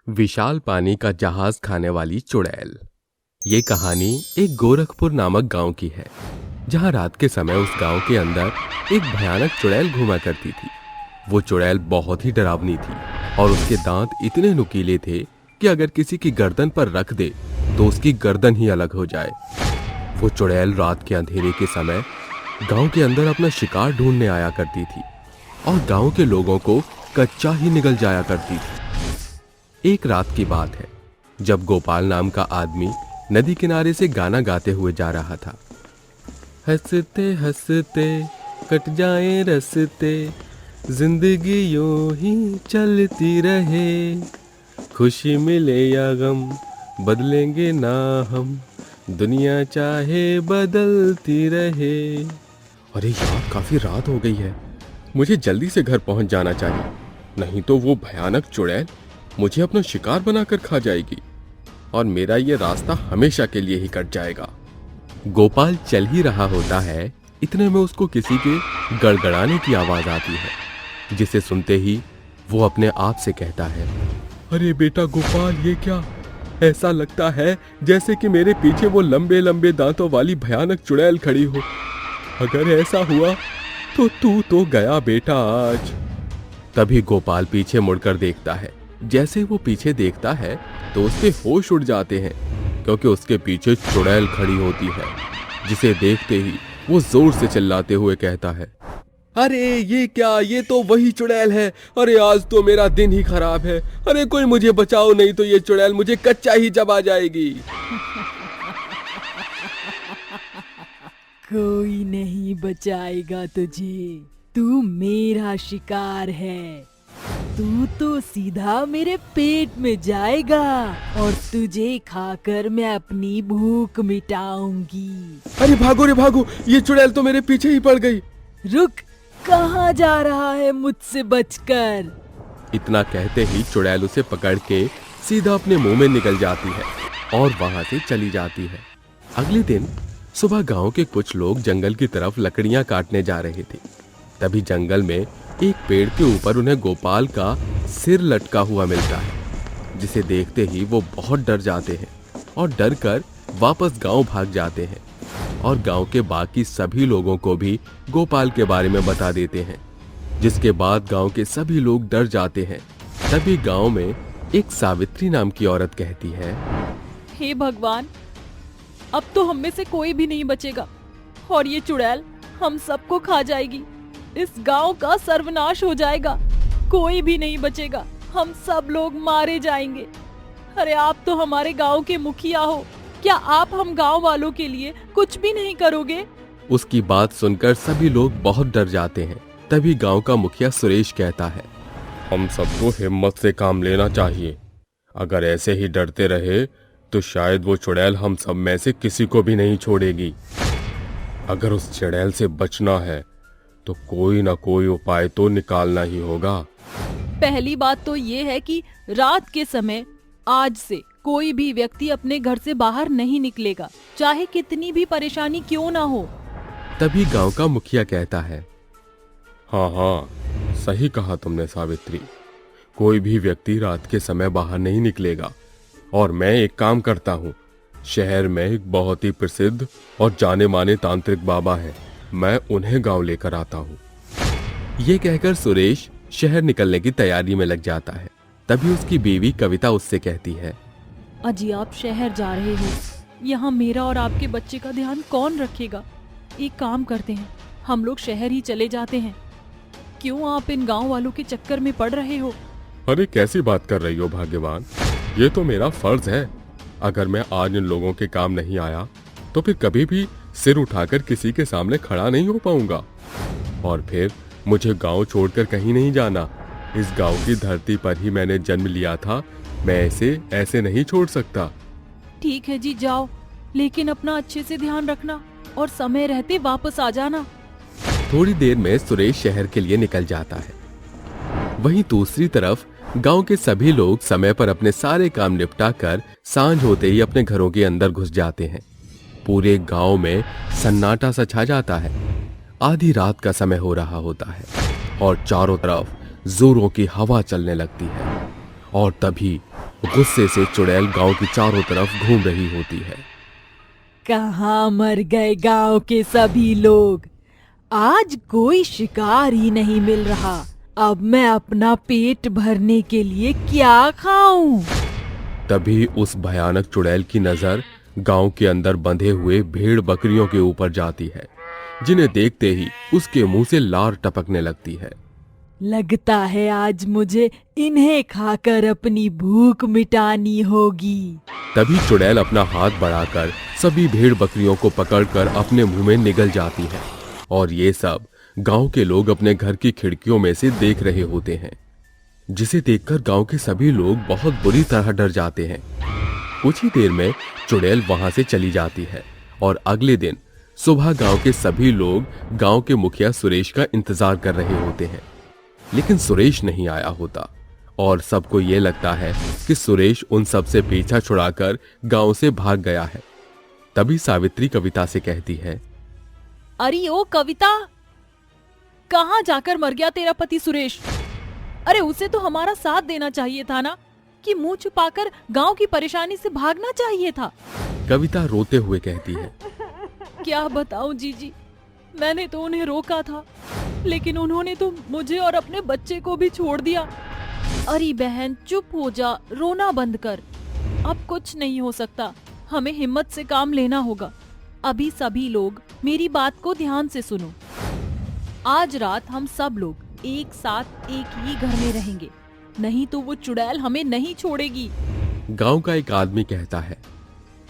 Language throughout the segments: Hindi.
विशाल पानी का जहाज खाने वाली चुड़ैल। ये कहानी एक गोरखपुर नामक गांव की है, जहां रात के समय उस गांव के अंदर एक भयानक चुड़ैल घूमा करती थी। वो चुड़ैल बहुत ही डरावनी थी और उसके दांत इतने नुकीले थे कि अगर किसी की गर्दन पर रख दे तो उसकी गर्दन ही अलग हो जाए। वो चुड़ैल रात के अंधेरे के समय गांव के अंदर अपना शिकार ढूंढने आया करती थी और गांव के लोगों को कच्चा ही निगल जाया करती थी। एक रात की बात है, जब गोपाल नाम का आदमी नदी किनारे से गाना गाते हुए जा रहा था। हंसते हंसते कट जाए रस्ते, जिंदगी यूं ही चलती रहे, खुशी मिले या गम बदलेंगे ना हम, दुनिया चाहे बदलती रहे। अरे यार, काफी रात हो गई है, मुझे जल्दी से घर पहुंच जाना चाहिए, नहीं तो वो भयानक चुड़ैल मुझे अपना शिकार बनाकर खा जाएगी और मेरा ये रास्ता हमेशा के लिए ही कट जाएगा। गोपाल चल ही रहा होता है, इतने में उसको किसी के गड़गड़ाने की आवाज आती है, जिसे सुनते ही वो अपने आप से कहता है, अरे बेटा गोपाल, ये क्या? ऐसा लगता है जैसे कि मेरे पीछे वो लंबे लंबे दांतों वाली भयानक चुड़ैल खड़ी हो। अगर ऐसा हुआ तो तू तो गया बेटा आज। तभी गोपाल पीछे मुड़कर देखता है। जैसे वो पीछे देखता है तो उसके होश उड़ जाते हैं, क्योंकि उसके पीछे चुड़ैल खड़ी होती है, जिसे देखते ही वो जोर से चिल्लाते हुए कहता है, अरे ये क्या? ये तो वही चुड़ैल है। अरे आज तो मेरा दिन ही खराब है। अरे कोई मुझे बचाओ, नहीं तो ये चुड़ैल मुझे कच्चा ही चबा जाएगी। कोई नहीं बचाएगा तुझे, तू मेरा शिकार है। तू तो सीधा मेरे पेट में जाएगा और तुझे खाकर मैं अपनी भूख मिटाऊंगी। अरे भागो रे भागो, ये चुड़ैल तो मेरे पीछे ही पड़ गई। रुक, कहाँ जा रहा है मुझसे बचकर? इतना कहते ही चुड़ैल उसे पकड़ के सीधा अपने मुंह में निकल जाती है और वहां से चली जाती है। अगले दिन सुबह गांव के कुछ लोग जंगल की तरफ लकड़ियां काटने जा रहे थे। तभी जंगल में एक पेड़ के ऊपर उन्हें गोपाल का सिर लटका हुआ मिलता है, जिसे देखते ही वो बहुत डर जाते हैं और डर कर वापस गांव भाग जाते हैं और गांव के बाकी सभी लोगों को भी गोपाल के बारे में बता देते हैं, जिसके बाद गांव के सभी लोग डर जाते हैं। तभी गांव में एक सावित्री नाम की औरत कहती है, हे भगवान, अब तो हम में से कोई भी नहीं बचेगा और ये चुड़ैल हम सबको खा जाएगी। इस गांव का सर्वनाश हो जाएगा, कोई भी नहीं बचेगा, हम सब लोग मारे जाएंगे। अरे आप तो हमारे गांव के मुखिया हो, क्या आप हम गांव वालों के लिए कुछ भी नहीं करोगे? उसकी बात सुनकर सभी लोग बहुत डर जाते हैं। तभी गांव का मुखिया सुरेश कहता है, हम सबको हिम्मत से काम लेना चाहिए। अगर ऐसे ही डरते रहे तो शायद वो चुड़ैल हम सब में से किसी को भी नहीं छोड़ेगी। अगर उस चुड़ैल से बचना है तो कोई ना कोई उपाय तो निकालना ही होगा। पहली बात तो ये है कि रात के समय आज से कोई भी व्यक्ति अपने घर से बाहर नहीं निकलेगा, चाहे कितनी भी परेशानी क्यों ना हो। तभी गांव का मुखिया कहता है, हाँ हाँ, सही कहा तुमने सावित्री, कोई भी व्यक्ति रात के समय बाहर नहीं निकलेगा। और मैं एक काम करता हूँ, शहर में एक बहुत ही प्रसिद्ध और जाने माने तांत्रिक बाबा है, मैं उन्हें गांव लेकर आता हूँ। ये कहकर सुरेश शहर निकलने की तैयारी में लग जाता है। तभी उसकी बीवी कविता उससे कहती है, अजी आप शहर जा रहे हो, यहाँ मेरा और आपके बच्चे का ध्यान कौन रखेगा? एक काम करते हैं, हम लोग शहर ही चले जाते हैं। क्यों आप इन गांव वालों के चक्कर में पड़ रहे हो? अरे कैसी बात कर रही हो भाग्यवान, ये तो मेरा फर्ज है। अगर मैं आज इन लोगों के काम नहीं आया तो फिर कभी भी सिर उठाकर किसी के सामने खड़ा नहीं हो पाऊंगा। और फिर मुझे गांव छोड़कर कहीं नहीं जाना, इस गांव की धरती पर ही मैंने जन्म लिया था, मैं इसे ऐसे नहीं छोड़ सकता। ठीक है जी, जाओ, लेकिन अपना अच्छे से ध्यान रखना और समय रहते वापस आ जाना। थोड़ी देर में सुरेश शहर के लिए निकल जाता है। वहीं दूसरी तरफ गांव के सभी लोग समय पर अपने सारे काम निपटा कर सांझ होते ही अपने घरों के अंदर घुस जाते हैं। पूरे गांव में सन्नाटा सा छा जाता है। आधी रात का समय हो रहा होता है और चारों तरफ जोरों की हवा चलने लगती है और तभी गुस्से से चुड़ैल गांव की चारों तरफ घूम रही होती है। कहाँ मर गए गांव के सभी लोग? आज कोई शिकार ही नहीं मिल रहा। अब मैं अपना पेट भरने के लिए क्या खाऊं? तभी उस भयानक चुड़ैल की नजर गांव के अंदर बंधे हुए भेड़ बकरियों के ऊपर जाती है, जिन्हें देखते ही उसके मुंह से लार टपकने लगती है। लगता है आज मुझे इन्हें खाकर अपनी भूख मिटानी होगी। तभी चुड़ैल अपना हाथ बढ़ाकर सभी भेड़ बकरियों को पकड़कर अपने मुंह में निगल जाती है और ये सब गांव के लोग अपने घर की खिड़कियों में से देख रहे होते हैं, जिसे देखकर गांव के सभी लोग बहुत बुरी तरह डर जाते हैं। कुछ ही देर में चुड़ैल वहां से चली जाती है और अगले दिन सुबह गांव के सभी लोग गांव के मुखिया सुरेश का इंतजार कर रहे होते हैं, लेकिन सुरेश नहीं आया होता और सबको ये लगता है कि सुरेश उन सब से पीछा छुड़ाकर गांव से भाग गया है। तभी सावित्री कविता से कहती है, अरे ओ कविता, कहाँ जाकर मर गया तेरा पति सुरेश? अरे उसे तो हमारा साथ देना चाहिए था ना, कि मुंह छुपाकर गांव की परेशानी से भागना चाहिए था। कविता रोते हुए कहती है, क्या बताऊं जीजी, मैंने तो उन्हें रोका था, लेकिन उन्होंने तो मुझे और अपने बच्चे को भी छोड़ दिया। अरे बहन चुप हो जा, रोना बंद कर। अब कुछ नहीं हो सकता, हमें हिम्मत से काम लेना होगा। अभी सभी लोग मेरी बात को ध्यान से सुनो। आज रात हम सब लोग एक साथ एक ही घर में रहेंगे, नहीं तो वो चुड़ैल हमें नहीं छोड़ेगी। गांव का एक आदमी कहता है,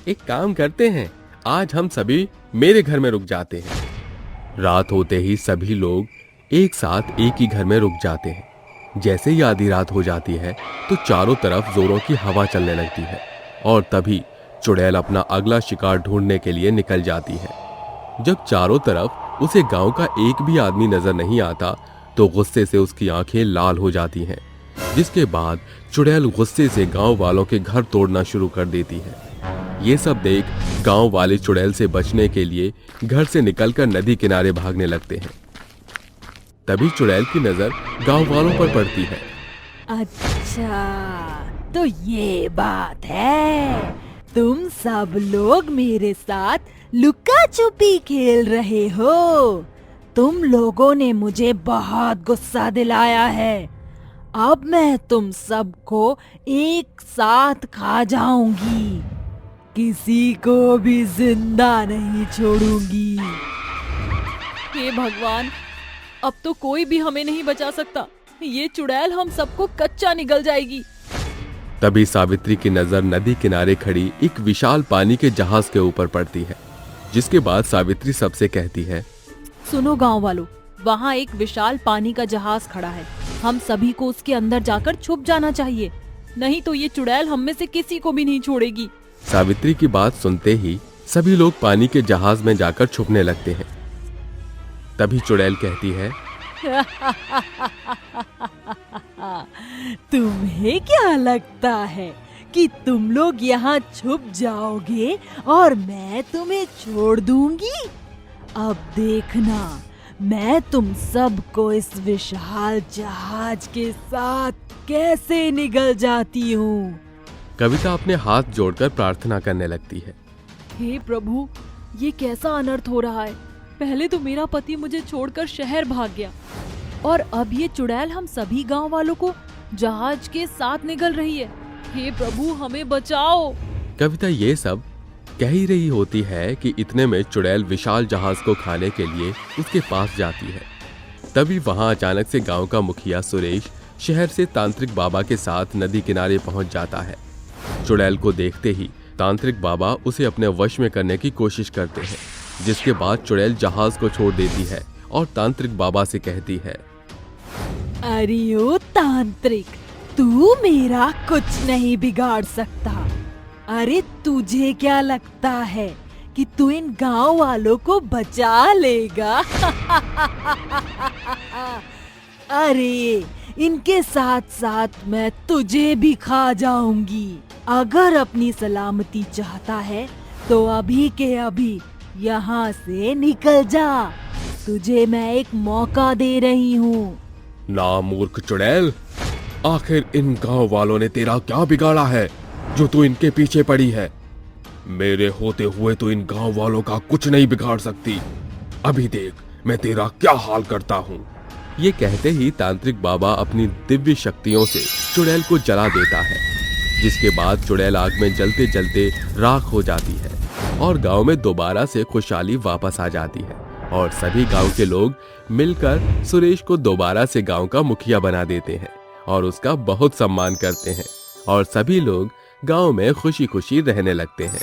एक काम करते हैं, आज हम सभी मेरे घर में रुक जाते हैं। रात होते ही सभी लोग एक साथ एक ही घर में रुक जाते हैं। जैसे ही आधी रात हो जाती है तो चारों तरफ जोरों की हवा चलने लगती है और तभी चुड़ैल अपना अगला शिकार ढूंढने के लिए निकल जाती है। जब चारों तरफ उसे गांव का एक भी आदमी नजर नहीं आता तो गुस्से से उसकी आंखें लाल हो जाती हैं, जिसके बाद चुड़ैल गुस्से से गांव वालों के घर तोड़ना शुरू कर देती है। ये सब देख गांव वाले चुड़ैल से बचने के लिए घर से निकलकर नदी किनारे भागने लगते हैं। तभी चुड़ैल की नजर गांव वालों पर पड़ती है। अच्छा, तो ये बात है, तुम सब लोग मेरे साथ लुका छुपी खेल रहे हो। तुम लोगों ने मुझे बहुत गुस्सा दिलाया है। अब मैं तुम सबको एक साथ खा जाऊंगी, किसी को भी जिंदा नहीं छोड़ूंगी। हे भगवान, अब तो कोई भी हमें नहीं बचा सकता। ये चुड़ैल हम सबको कच्चा निगल जाएगी। तभी सावित्री की नजर नदी किनारे खड़ी एक विशाल पानी के जहाज के ऊपर पड़ती है, जिसके बाद सावित्री सबसे कहती है, सुनो गांव वालों, वहाँ एक विशाल पानी का जहाज खड़ा है। हम सभी को उसके अंदर जाकर छुप जाना चाहिए, नहीं तो ये चुड़ैल हम में से किसी को भी नहीं छोड़ेगी। सावित्री की बात सुनते ही सभी लोग पानी के जहाज में जाकर छुपने लगते हैं। तभी चुड़ैल कहती है, तुम्हें क्या लगता है कि तुम लोग यहाँ छुप जाओगे और मैं तुम्हें छोड़ दूंगी? अब देखना, मैं तुम सबको इस विशाल जहाज के साथ कैसे निगल जाती हूँ। कविता अपने हाथ जोड़कर प्रार्थना करने लगती है। हे प्रभु, ये कैसा अनर्थ हो रहा है। पहले तो मेरा पति मुझे छोड़कर शहर भाग गया और अब ये चुड़ैल हम सभी गांव वालों को जहाज के साथ निगल रही है। हे प्रभु, हमें बचाओ। कविता ये सब कह ही रही होती है कि इतने में चुड़ैल विशाल जहाज को खाने के लिए उसके पास जाती है। तभी वहां अचानक से गांव का मुखिया सुरेश शहर से तांत्रिक बाबा के साथ नदी किनारे पहुंच जाता है। चुड़ैल को देखते ही तांत्रिक बाबा उसे अपने वश में करने की कोशिश करते हैं, जिसके बाद चुड़ैल जहाज को छोड़ देती है और तांत्रिक बाबा से कहती है, अरे ओ तांत्रिक, तू मेरा कुछ नहीं बिगाड़ सकता। अरे तुझे क्या लगता है कि तू इन गांव वालों को बचा लेगा? अरे इनके साथ साथ मैं तुझे भी खा जाऊंगी। अगर अपनी सलामती चाहता है तो अभी के अभी यहाँ से निकल जा। तुझे मैं एक मौका दे रही हूँ। ना मूर्ख चुड़ैल, आखिर इन गांव वालों ने तेरा क्या बिगाड़ा है जो तू इनके पीछे पड़ी है? मेरे होते हुए तो इन गांव वालों का कुछ नहीं बिगाड़ सकती। अभी देख मैं तेरा क्या हाल करता हूँ। ये कहते ही तांत्रिक बाबा अपनी दिव्य शक्तियों से चुड़ैल को जला देता है, जिसके बाद चुड़ैल आग में जलते जलते राख हो जाती है और गांव में दोबारा से खुशहाली वापस आ जाती है और सभी गांव के लोग मिलकर सुरेश को दोबारा से गांव का मुखिया बना देते हैं और उसका बहुत सम्मान करते हैं और सभी लोग गांव में खुशी खुशी रहने लगते हैं।